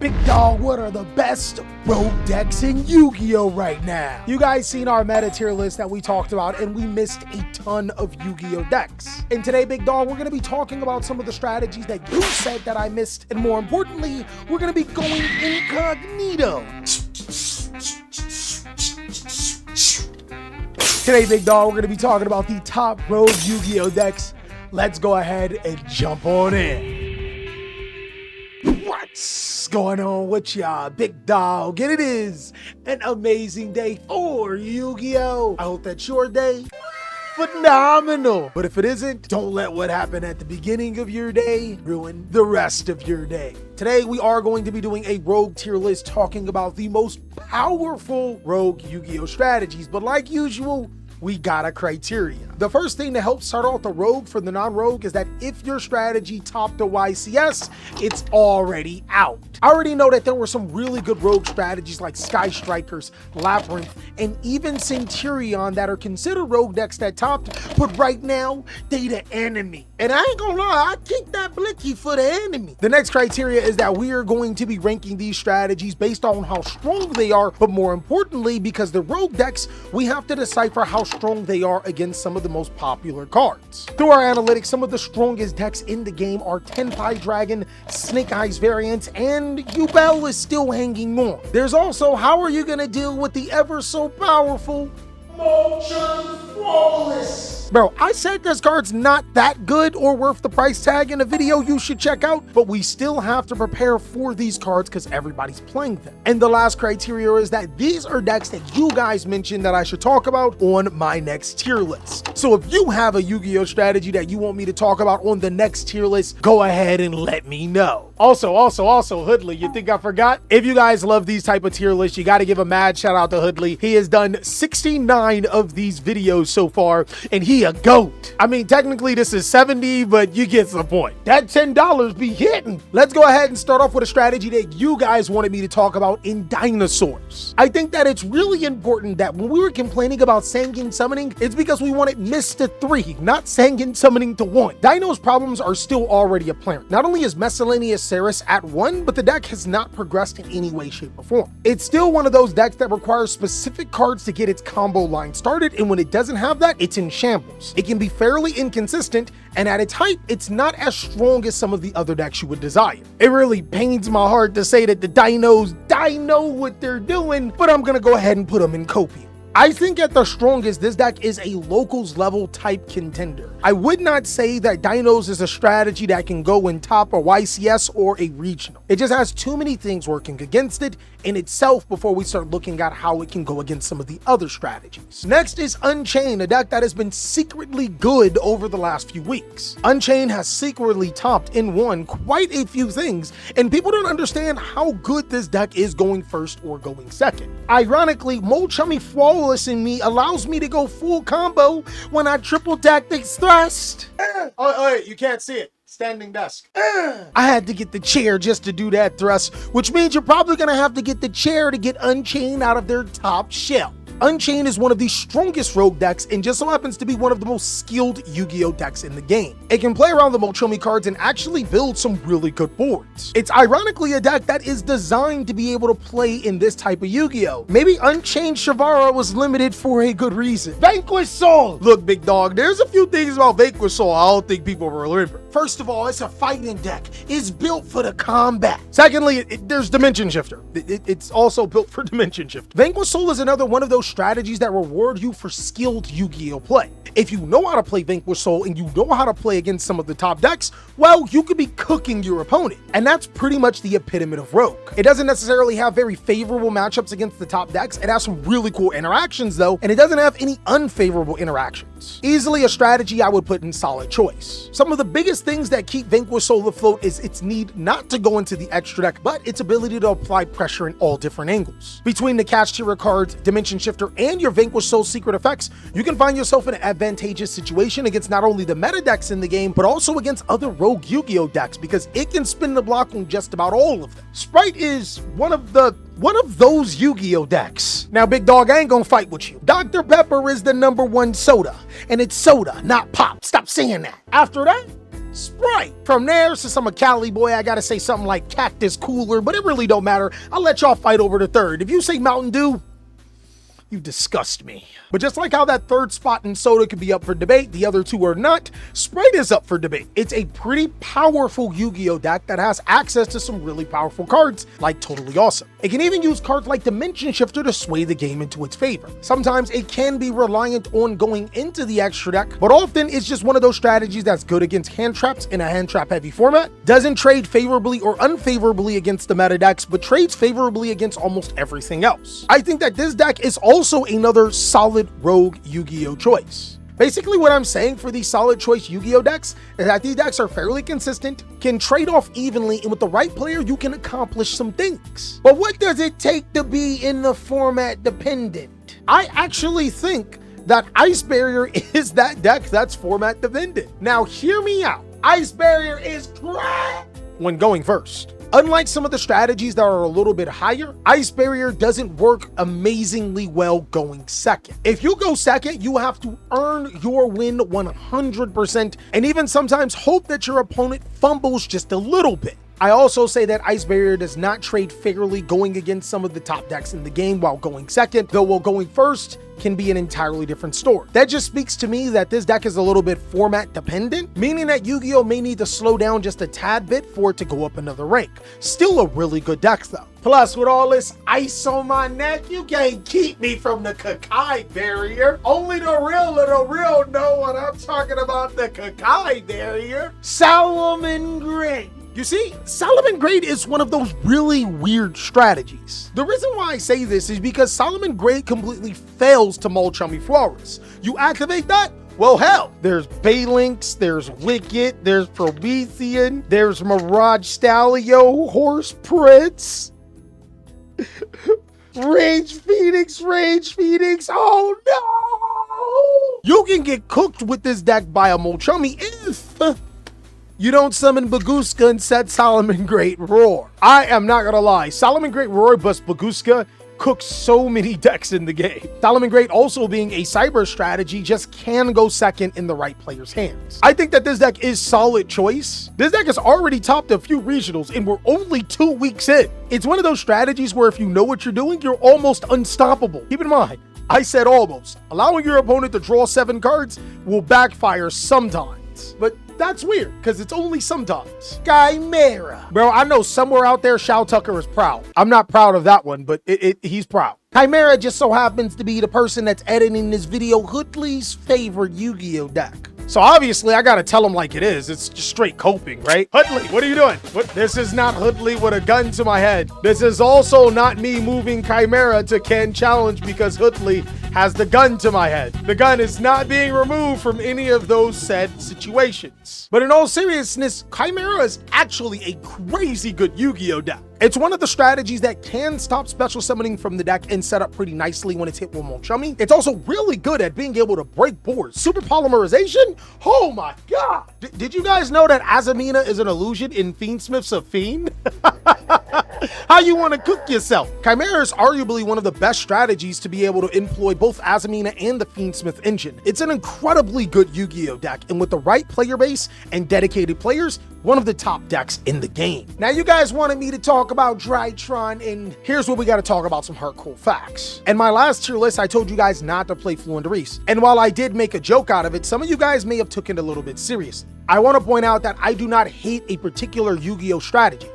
Big dog, what are the best rogue decks in Yu-Gi-Oh right now? You guys seen our meta tier list that we talked about, and we missed a ton of Yu-Gi-Oh decks. And today, big dog, we're gonna be talking about some of the strategies that you said that I missed, and more importantly, we're gonna be going incognito. Today, big dog, we're gonna be talking about the top rogue Yu-Gi-Oh decks. Let's go ahead and jump on in. What's going on with y'all, big dog? And it is an amazing day for Yu-Gi-Oh! I hope that's your day phenomenal. But if it isn't, don't let what happened at the beginning of your day ruin the rest of your day. Today, we are going to be doing a rogue tier list talking about the most powerful rogue Yu-Gi-Oh strategies. But like usual, we got a criteria. The first thing to help start off the rogue for the non-rogue is that if your strategy topped the YCS, it's already out. I already know that there were some really good rogue strategies like Sky Strikers, Labyrinth, and even Centurion that are considered rogue decks that topped, but right now, they the enemy. And I ain't gonna lie, I kick that blicky for the enemy. The next criteria is that we are going to be ranking these strategies based on how strong they are, but more importantly, because the rogue decks, we have to decipher how strong they are against some of the most popular cards. Through our analytics, some of the strongest decks in the game are Tenpai Dragon, Snake Eyes variants, and Yugioh is still hanging on. There's also how are you gonna deal with the ever so powerful Motion Flawless. Bro, I said this card's not that good or worth the price tag in a video you should check out, but we still have to prepare for these cards because everybody's playing them. And the last criteria is that these are decks that you guys mentioned that I should talk about on my next tier list. So if you have a Yu-Gi-Oh strategy that you want me to talk about on the next tier list, go ahead and let me know. Also, Hoodley, you think I forgot? If you guys love these type of tier lists, you got to give a mad shout out to Hoodley. He has done 69 of these videos so far, and he a goat. I mean, technically this is 70, but you get the point. That $10 be hitting. Let's go ahead and start off with a strategy that you guys wanted me to talk about in dinosaurs. I think that it's really important that when we were complaining about Sanguine summoning, it's because we wanted Mr. 3, not Sanguine summoning to 1. Dino's problems are still already apparent. Not only is Miscellaneous Ceres at 1, but the deck has not progressed in any way, shape, or form. It's still one of those decks that requires specific cards to get its combo line started, and when it doesn't have that, it's in shambles. It can be fairly inconsistent, and at its height, it's not as strong as some of the other decks you would desire. It really pains my heart to say that the Dinos know what they're doing, but I'm gonna go ahead and put them in copium. I think at the strongest, this deck is a locals level type contender. I would not say that Dinos is a strategy that can go in top a YCS or a regional. It just has too many things working against it in itself before we start looking at how it can go against some of the other strategies. Next is Unchained, a deck that has been secretly good over the last few weeks. Unchained has secretly topped and won quite a few things, and people don't understand how good this deck is going first or going second. Ironically, Mochummy Flawless in me allows me to go full combo when I triple tactics thrust. Oh, you can't see it. Standing desk. I had to get the chair just to do that thrust, which means you're probably gonna have to get the chair to get Unchained out of their top shelf. Unchained is one of the strongest rogue decks and just so happens to be one of the most skilled Yu-Gi-Oh decks in the game. It can play around the Mochumi cards and actually build some really good boards. It's ironically a deck that is designed to be able to play in this type of Yu-Gi-Oh. Maybe Unchained Shavara was limited for a good reason. Vanquish Soul! Look, big dog, there's a few things about Vanquish Soul I don't think people remember. First of all, it's a fighting deck. It's built for the combat. Secondly, there's Dimension Shifter. It's also built for Dimension Shift. Vanquish Soul is another one of those strategies that reward you for skilled Yu-Gi-Oh play. If you know how to play Vanquish Soul and you know how to play against some of the top decks, well, you could be cooking your opponent. And that's pretty much the epitome of Rogue. It doesn't necessarily have very favorable matchups against the top decks. It has some really cool interactions though, and it doesn't have any unfavorable interactions. Easily a strategy I would put in solid choice. Some of the biggest things that keep Vanquish Soul afloat is its need not to go into the extra deck, but its ability to apply pressure in all different angles. Between the Catch Tier cards, Dimension Shifter, and your Vanquish Soul secret effects, you can find yourself in an advantageous situation against not only the meta decks in the game, but also against other rogue Yu-Gi-Oh decks because it can spin the block on just about all of them. Sprite is one of those Yu-Gi-Oh decks. Now, big dog, I ain't gonna fight with you. Dr. Pepper is the #1 soda, and it's soda, not pop. Stop saying that. After that, Sprite. From there, since I'm a Cali boy, I gotta say something like Cactus Cooler, but it really don't matter. I'll let y'all fight over the third. If you say Mountain Dew, you disgust me. But just like how that third spot in soda could be up for debate, the other two are not, Sprite is up for debate. It's a pretty powerful Yu-Gi-Oh deck that has access to some really powerful cards, like Totally Awesome. It can even use cards like Dimension Shifter to sway the game into its favor. Sometimes it can be reliant on going into the extra deck, but often it's just one of those strategies that's good against hand traps in a hand trap heavy format, doesn't trade favorably or unfavorably against the meta decks, but trades favorably against almost everything else. I think that this deck is also another solid rogue Yu-Gi-Oh choice. Basically what I'm saying for these solid choice Yu-Gi-Oh decks is that these decks are fairly consistent, can trade off evenly, and with the right player you can accomplish some things. But what does it take to be in the format dependent? I actually think that Ice Barrier is that deck that's format dependent. Now hear me out. Ice Barrier is great when going first. Unlike some of the strategies that are a little bit higher, Ice Barrier doesn't work amazingly well going second. If you go second, you have to earn your win 100% and even sometimes hope that your opponent fumbles just a little bit. I also say that Ice Barrier does not trade fairly going against some of the top decks in the game while going second, though while going first can be an entirely different story. That just speaks to me that this deck is a little bit format dependent, meaning that Yu-Gi-Oh may need to slow down just a tad bit for it to go up another rank. Still a really good deck though. Plus, with all this ice on my neck, you can't keep me from the Kakai Barrier. Only the real know what I'm talking about, the Kakai Barrier. Solomon Great. You see, Solomon Great is one of those really weird strategies. The reason why I say this is because Solomon Great completely fails to Molchummy Flawless. You activate that? Well, hell, there's Balinx, there's Wicked, there's Promethean, there's Mirage Stallion, Horse Prince, Rage Phoenix, oh no! You can get cooked with this deck by a Molchummy if you don't summon Baguska and set Solomon Great Roar. I am not gonna lie, Solomon Great Roar plus Baguska cooks so many decks in the game. Solomon Great also being a cyber strategy just can go second in the right player's hands. I think that this deck is solid choice. This deck has already topped a few regionals and we're only 2 weeks in. It's one of those strategies where if you know what you're doing, you're almost unstoppable. Keep in mind, I said almost. Allowing your opponent to draw 7 cards will backfire sometimes, but that's weird, because it's only sometimes. Chimera. Bro, I know somewhere out there Shao Tucker is proud. I'm not proud of that one, but he's proud. Chimera just so happens to be the person that's editing this video Hoodley's favorite Yu-Gi-Oh deck. So obviously I gotta tell him like it is. It's just straight coping, right? Hoodley, what are you doing? What? This is not Hoodley with a gun to my head. This is also not me moving Chimera to Ken Challenge because Hoodley has the gun to my head. The gun is not being removed from any of those said situations. But in all seriousness, Chimera is actually a crazy good Yu-Gi-Oh deck. It's one of the strategies that can stop special summoning from the deck and set up pretty nicely when it's hit with Molchummy. It's also really good at being able to break boards. Super Polymerization? Oh my god! Did you guys know that Azamina is an illusion in Fiendsmith's a Fiend? How you want to cook yourself? Chimera is arguably one of the best strategies to be able to employ both Azamina and the Fiendsmith engine. It's an incredibly good Yu-Gi-Oh deck, and with the right player base and dedicated players, one of the top decks in the game. Now you guys wanted me to talk about Drytron, and here's what we got to talk about, some hardcore facts. In my last tier list, I told you guys not to play Fluendereese, and while I did make a joke out of it, some of you guys may have taken it a little bit seriously. I want to point out that I do not hate a particular Yu-Gi-Oh strategy.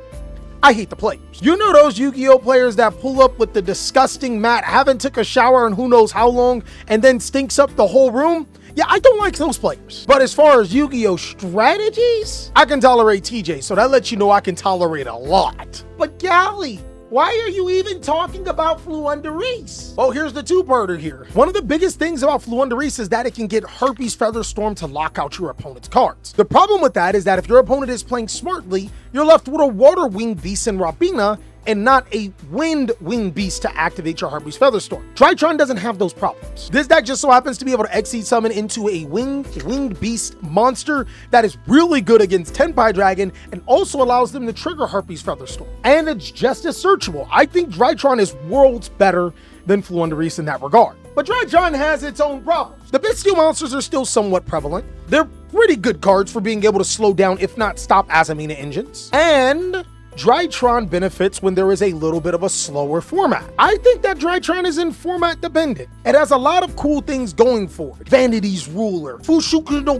I hate the players. You know those Yu-Gi-Oh players that pull up with the disgusting mat, haven't took a shower in who knows how long, and then stinks up the whole room? Yeah, I don't like those players. But as far as Yu-Gi-Oh strategies, I can tolerate TJ, so that lets you know I can tolerate a lot. But golly, why are you even talking about Fluendereese? Oh, here's the two-parter here. One of the biggest things about Fluendereese is that it can get Herpes Featherstorm to lock out your opponent's cards. The problem with that is that if your opponent is playing smartly, you're left with a Water Winged Beast in Rapina and not a Wind Winged Beast to activate your Herpes Featherstorm. Drytron doesn't have those problems. This deck just so happens to be able to Exceed Summon into a Winged Beast monster that is really good against Tenpai Dragon and also allows them to trigger Herpes Featherstorm. And it's just as searchable. I think Drytron is worlds better than Fluendereese in that regard. But Drytron has its own problems. The bestial monsters are still somewhat prevalent. They're pretty good cards for being able to slow down, if not stop, Azamina engines. And Drytron benefits when there is a little bit of a slower format. I think that Drytron is in format dependent. It has a lot of cool things going for it. Vanity's Ruler, Fushuku no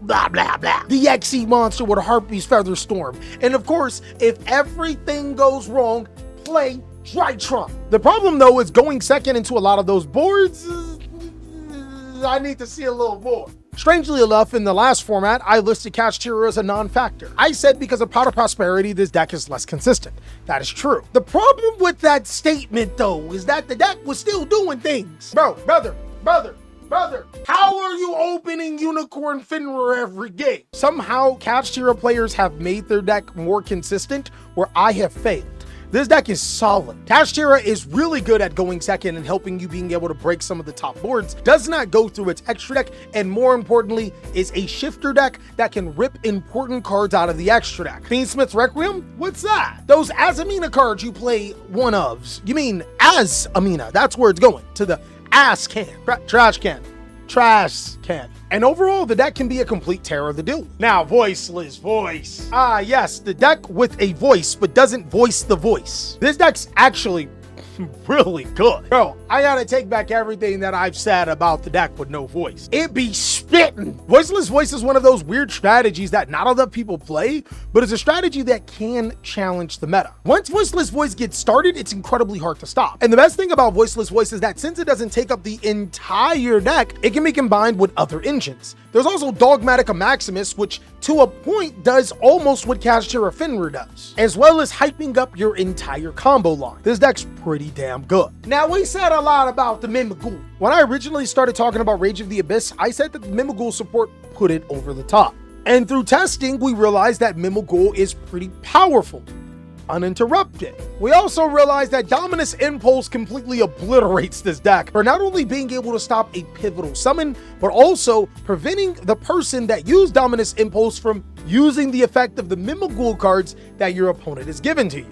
blah blah blah, the XE monster with a Harpy's Feather Storm. And of course, if everything goes wrong, play Drytron. The problem though is going second into a lot of those boards. I need to see a little more. Strangely enough, in the last format, I listed Kashtira as a non-factor. I said because of Pot of Prosperity, this deck is less consistent. That is true. The problem with that statement, though, is that the deck was still doing things. Brother, how are you opening Unicorn Finra every game? Somehow, Kashtira players have made their deck more consistent, where I have failed. This deck is solid. Kashtira is really good at going second and helping you being able to break some of the top boards, does not go through its extra deck, and more importantly, is a shifter deck that can rip important cards out of the extra deck. Fiendsmith's Requiem? What's that? Those Azamina cards you play one ofs. You mean Azamina, that's where it's going, to the ass can, trash can. And overall, the deck can be a complete terror of the duel. Now, voiceless voice. Yes, the deck with a voice, but doesn't voice the voice. This deck's actually really good. Bro, I gotta take back everything that I've said about the deck with no voice. It be spitting. Voiceless voice is one of those weird strategies that not other people play, but it's a strategy that can challenge the meta. Once voiceless voice gets started, it's incredibly hard to stop. And the best thing about voiceless voice is that since it doesn't take up the entire deck, it can be combined with other engines. There's also Dogmatica Maximus, which to a point does almost what Kashtira Finra does, as well as hyping up your entire combo line. This deck's pretty damn good. Now, we said a lot about the Mimighoul. When I originally started talking about Rage of the Abyss, I said that the Mimighoul support put it over the top. And through testing, we realized that Mimighoul is pretty powerful, uninterrupted. We also realized that Dominus Impulse completely obliterates this deck for not only being able to stop a pivotal summon, but also preventing the person that used Dominus Impulse from using the effect of the Mimighoul cards that your opponent has given to you.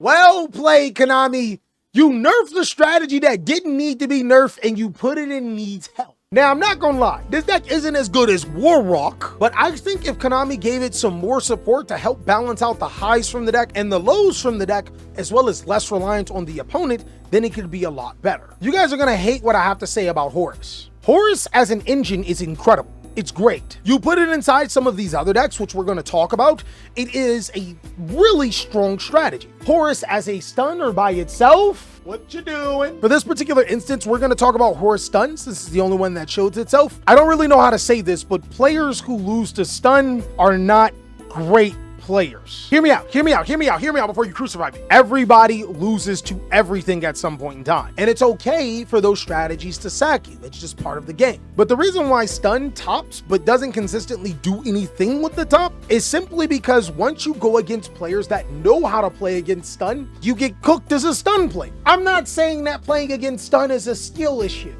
Well played, Konami. You nerfed the strategy that didn't need to be nerfed and you put it in needs help. Now, I'm not gonna lie, this deck isn't as good as Warrock, but I think if Konami gave it some more support to help balance out the highs from the deck and the lows from the deck, as well as less reliance on the opponent, then it could be a lot better. You guys are gonna hate what I have to say about Horus. Horus as an engine is incredible. It's great. You put it inside some of these other decks, which we're going to talk about. It is a really strong strategy. Horus as a stunner by itself, what you doing? For this particular instance, we're going to talk about Horus stuns. This is the only one that shows itself. I don't really know how to say this, but players who lose to stun are not great players. Hear me out before you crucify me. Everybody loses to everything at some point in time. And it's okay for those strategies to sack you. It's just part of the game. But the reason why stun tops but doesn't consistently do anything with the top is simply because once you go against players that know how to play against stun, you get cooked as a stun play. I'm not saying that playing against stun is a skill issue.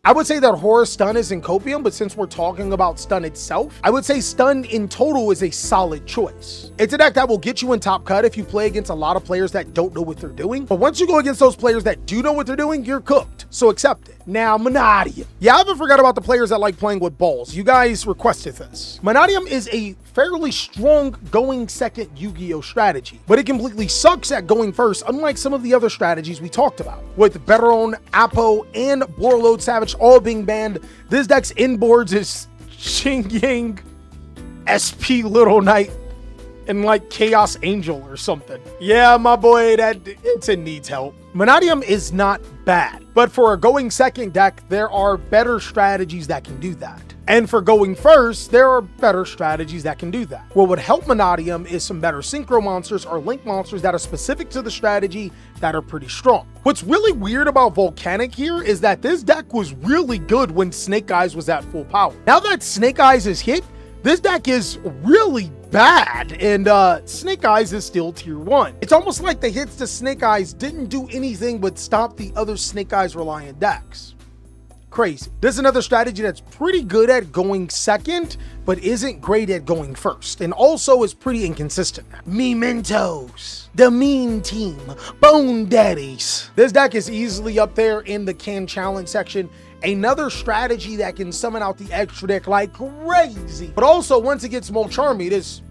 I would say that Horus stun is in copium, but since we're talking about stun itself, I would say stun in total is a solid choice. It's a deck that will get you in top cut if you play against a lot of players that don't know what they're doing. But once you go against those players that do know what they're doing, you're cooked. So accept it. Now, Mannadium. Yeah, I haven't forgot about the players that like playing with balls. You guys requested this. Mannadium is a fairly strong going second Yu-Gi-Oh strategy, but it completely sucks at going first, unlike some of the other strategies we talked about. With Beron, Apo, and Warlord Savage all being banned, this deck's inboards is Xingyang, SP Little Knight, and like Chaos Angel or something. Yeah, my boy, it needs help. Mannadium is not bad, but for a going second deck, there are better strategies that can do that. And for going first, there are better strategies that can do that. What would help Mannadium is some better synchro monsters or link monsters that are specific to the strategy that are pretty strong. What's really weird about Volcanic here is that this deck was really good when Snake Eyes was at full power. Now that Snake Eyes is hit, this deck is really bad, and Snake Eyes is still tier 1. It's almost like the hits to Snake Eyes didn't do anything but stop the other Snake Eyes reliant decks. Crazy. This is another strategy that's pretty good at going second, but isn't great at going first, and also is pretty inconsistent. Mementos, the Mean Team, Bone Daddies. This deck is easily up there in the can challenge section. Another strategy that can summon out the extra deck like crazy. But also, once it gets more charmy, this...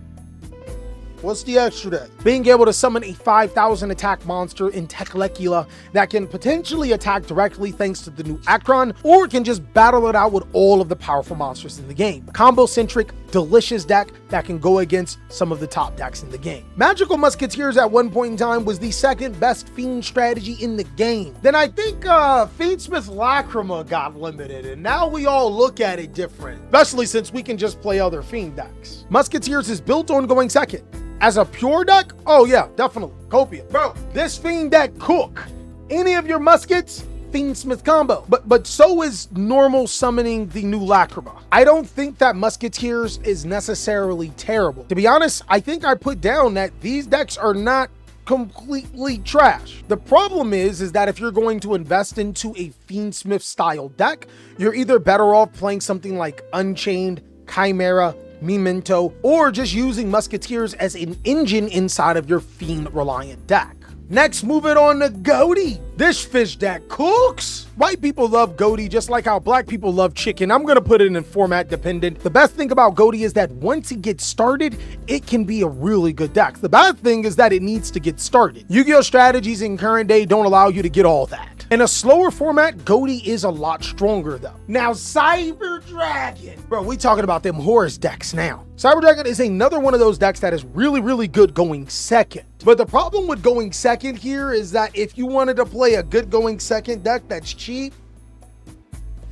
What's the extra deck? Being able to summon a 5,000 attack monster in TheCaliEffect that can potentially attack directly thanks to the new Akron, or can just battle it out with all of the powerful monsters in the game. Combo-centric, delicious deck that can go against some of the top decks in the game. Magical Musketeers at one point in time was the second best Fiend strategy in the game. Then I think Fiendsmith Lacrima got limited, and now we all look at it different, especially since we can just play other Fiend decks. Musketeers is built on going second. As a pure deck, oh yeah, definitely. Copia. Bro, this Fiend deck cook. Any of your muskets, Fiendsmith combo. But so is normal summoning the new Lacrima. I don't think that Musketeers is necessarily terrible. To be honest, I think I put down that these decks are not completely trash. The problem is that if you're going to invest into a Fiendsmith style deck, you're either better off playing something like Unchained, Chimera, Memento, or just using Musketeers as an engine inside of your Fiend-reliant deck. Next, moving on to Goaty. This fish deck cooks. White people love Goaty just like how black people love chicken. I'm gonna put it in format dependent. The best thing about Goaty is that once it gets started, it can be a really good deck. The bad thing is that it needs to get started. Yu-Gi-Oh strategies in current day don't allow you to get all that. In a slower format, Goaty is a lot stronger though. Now, Cyber Dragon. Bro, we talking about them Horus decks now. Cyber Dragon is another one of those decks that is really, really good going second. But the problem with going second here is that if you wanted to play a good going second deck that's cheap,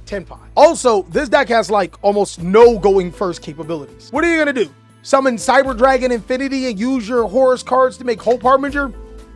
Tenpai. Also, this deck has like almost no going first capabilities. What are you gonna do? Summon Cyber Dragon Infinity and use your Horus cards to make Hope Harbinger?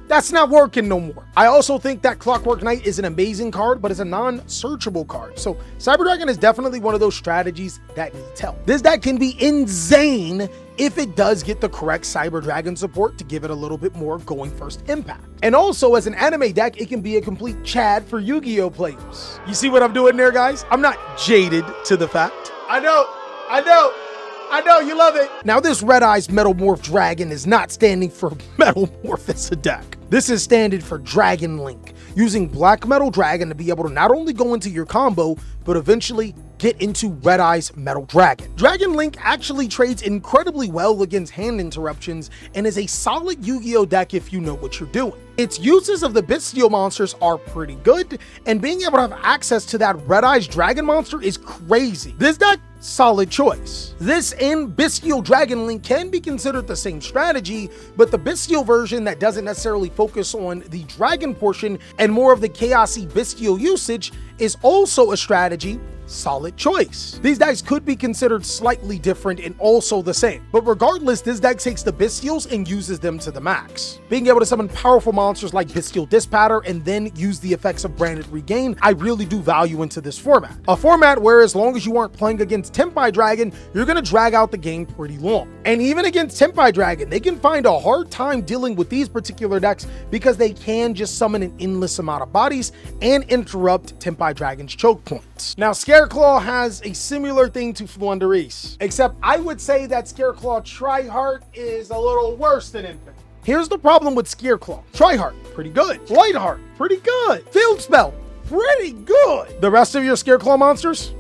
That's not working no more. I also think that Clockwork Knight is an amazing card, but it's a non-searchable card. So Cyber Dragon is definitely one of those strategies that needs help. This deck can be insane if it does get the correct Cyber Dragon support to give it a little bit more going first impact. And also as an anime deck, it can be a complete Chad for Yu-Gi-Oh players. You see what I'm doing there, guys? I'm not jaded to the fact. I know, you love it. Now this Red Eyes Metalmorph Dragon is not standing for Metalmorph as a deck. This is standing for Dragon Link, using Black Metal Dragon to be able to not only go into your combo, but eventually get into Red Eyes Metal Dragon. Dragon Link actually trades incredibly well against hand interruptions and is a solid Yu-Gi-Oh deck if you know what you're doing. Its uses of the Bestial monsters are pretty good, and being able to have access to that Red Eyes Dragon monster is crazy. This deck, solid choice. This and Bestial Dragon Link can be considered the same strategy, but the Bestial version that doesn't necessarily focus on the dragon portion and more of the chaosy Bestial usage is also a strategy. Solid choice. These decks could be considered slightly different and also the same, but regardless, this deck takes the Bestials and uses them to the max. Being able to summon powerful monsters like Bestial Dispatter and then use the effects of Branded Regain, I really do value into this format. A format where as long as you aren't playing against Tenpai Dragon, you're gonna drag out the game pretty long. And even against Tenpai Dragon, they can find a hard time dealing with these particular decks because they can just summon an endless amount of bodies and interrupt Tenpai Dragon's choke points. Now, Scareclaw has a similar thing to Flundereese, except I would say that Scareclaw Tryhard is a little worse than Infinite. Here's the problem with Scareclaw. Tryhard, pretty good. Lightheart, pretty good. Field Spell, pretty good. The rest of your Scareclaw monsters?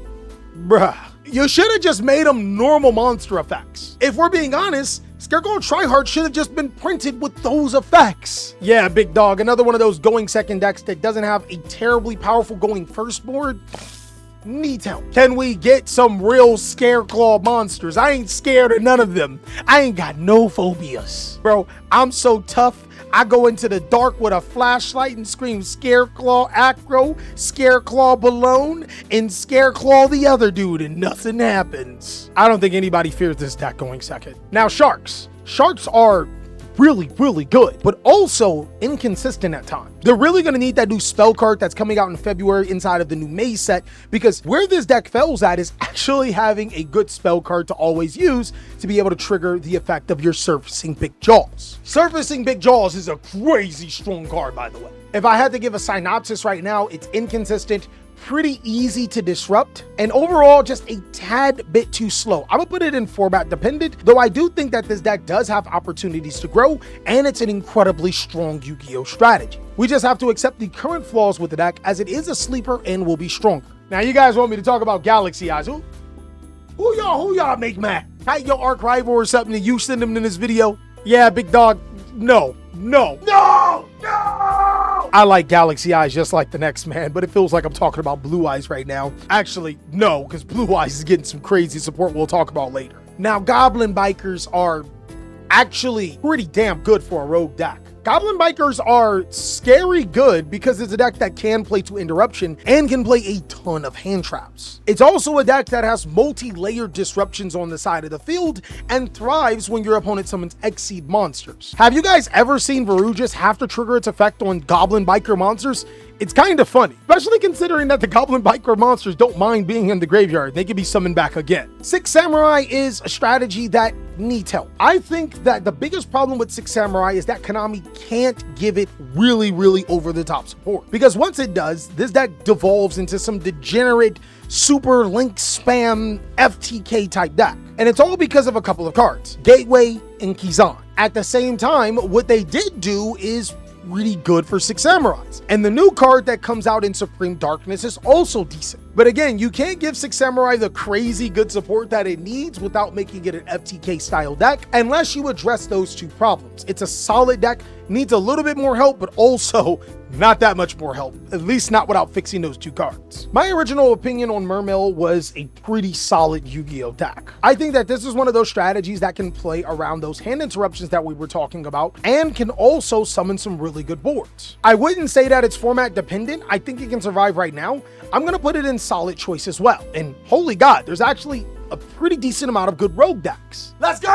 Bruh. You should have just made them normal monster effects. If we're being honest, Scareclaw Tryhard should have just been printed with those effects. Yeah, big dog, another one of those going second decks that doesn't have a terribly powerful going first board. Needs help. Can we get some real Scareclaw monsters? I ain't scared of none of them. I ain't got no phobias. Bro, I'm so tough. I go into the dark with a flashlight and scream Scareclaw Acro, Scareclaw Balone, and Scareclaw the other dude, and nothing happens. I don't think anybody fears this deck going second. Now, Sharks. Sharks are really good, but also inconsistent at times. They're really going to need that new spell card that's coming out in February inside of the new May set, because where this deck fails at is actually having a good spell card to always use to be able to trigger the effect of your Surfacing Big Jaws. Surfacing Big Jaws is a crazy strong card, by the way. If I had to give a synopsis right now, it's inconsistent, pretty easy to disrupt, and overall just a tad bit too slow. I'm gonna put it in format dependent, though I do think that this deck does have opportunities to grow, and it's an incredibly strong Yu-Gi-Oh strategy. We just have to accept the current flaws with the deck, as it is a sleeper and will be stronger. Now, you guys want me to talk about Galaxy Eyes. Who y'all make mad? Tight your arch rival or something and you send them in this video? Yeah, big dog. No. I like Galaxy Eyes just like the next man, but it feels like I'm talking about Blue Eyes right now. Actually, no, because Blue Eyes is getting some crazy support we'll talk about later. Now, Goblin Bikers are actually pretty damn good for a rogue deck. Goblin Bikers are scary good because it's a deck that can play to interruption and can play a ton of hand traps. It's also a deck that has multi-layered disruptions on the side of the field and thrives when your opponent summons Exceed monsters. Have you guys ever seen Verugus have to trigger its effect on Goblin Biker monsters? It's kind of funny, especially considering that the Goblin Biker monsters don't mind being in the graveyard. They can be summoned back again. Six Samurai is a strategy that needs help. I think that the biggest problem with Six Samurai is that Konami can't give it really over-the-top support. Because once it does, this deck devolves into some degenerate super link spam FTK type deck. And it's all because of a couple of cards, Gateway and Kizan. At the same time, what they did do is really good for Six Samurais. And the new card that comes out in Supreme Darkness is also decent. But again, you can't give Six Samurai the crazy good support that it needs without making it an FTK style deck unless you address those two problems. It's a solid deck, needs a little bit more help, but also not that much more help, at least not without fixing those two cards. My original opinion on Mermail was a pretty solid Yu-Gi-Oh deck. I think that this is one of those strategies that can play around those hand interruptions that we were talking about and can also summon some really good boards. I wouldn't say that it's format dependent. I think it can survive right now. I'm gonna put it in solid choice as well. And holy God, there's actually a pretty decent amount of good rogue decks. Let's go!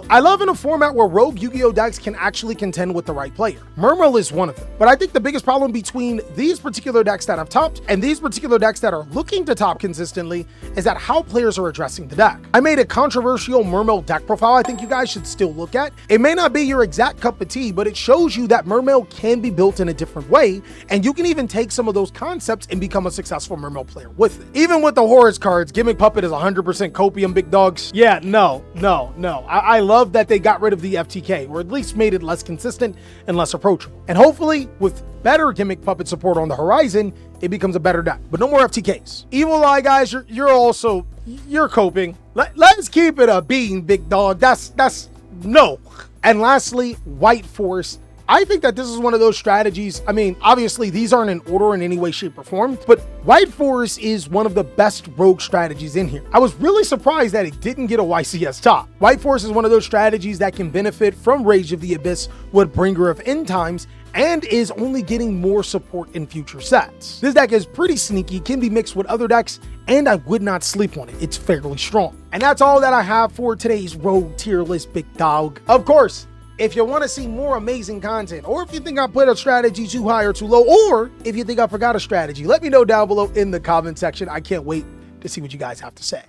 I love in a format where rogue Yu-Gi-Oh decks can actually contend with the right player. Mermail is one of them. But I think the biggest problem between these particular decks that have topped and these particular decks that are looking to top consistently is that how players are addressing the deck. I made a controversial Mermail deck profile I think you guys should still look at. It may not be your exact cup of tea, but it shows you that Mermail can be built in a different way, and you can even take some of those concepts and become a successful Mermail player with it. Even with the Horus cards, Gimmick Puppet is 100% copium, big dogs. Yeah, no. I love that they got rid of the FTK, or at least made it less consistent and less approachable. And hopefully, with better Gimmick Puppet support on the horizon, it becomes a better deck. But no more FTKs. Evil Eye guys, you're coping. Let's keep it a bean, big dog. That's no. And lastly, White Force. I think that this is one of those strategies. I mean, obviously these aren't in order in any way, shape, or form, but White Forest is one of the best rogue strategies in here. I was really surprised that it didn't get a YCS top. White Forest is one of those strategies that can benefit from Rage of the Abyss with Bringer of End Times, and is only getting more support in future sets. This deck is pretty sneaky, can be mixed with other decks, and I would not sleep on it. It's fairly strong. And that's all that I have for today's rogue tier list, big dog. Of course, if you want to see more amazing content, or if you think I put a strategy too high or too low, or if you think I forgot a strategy, let me know down below in the comment section. I can't wait to see what you guys have to say.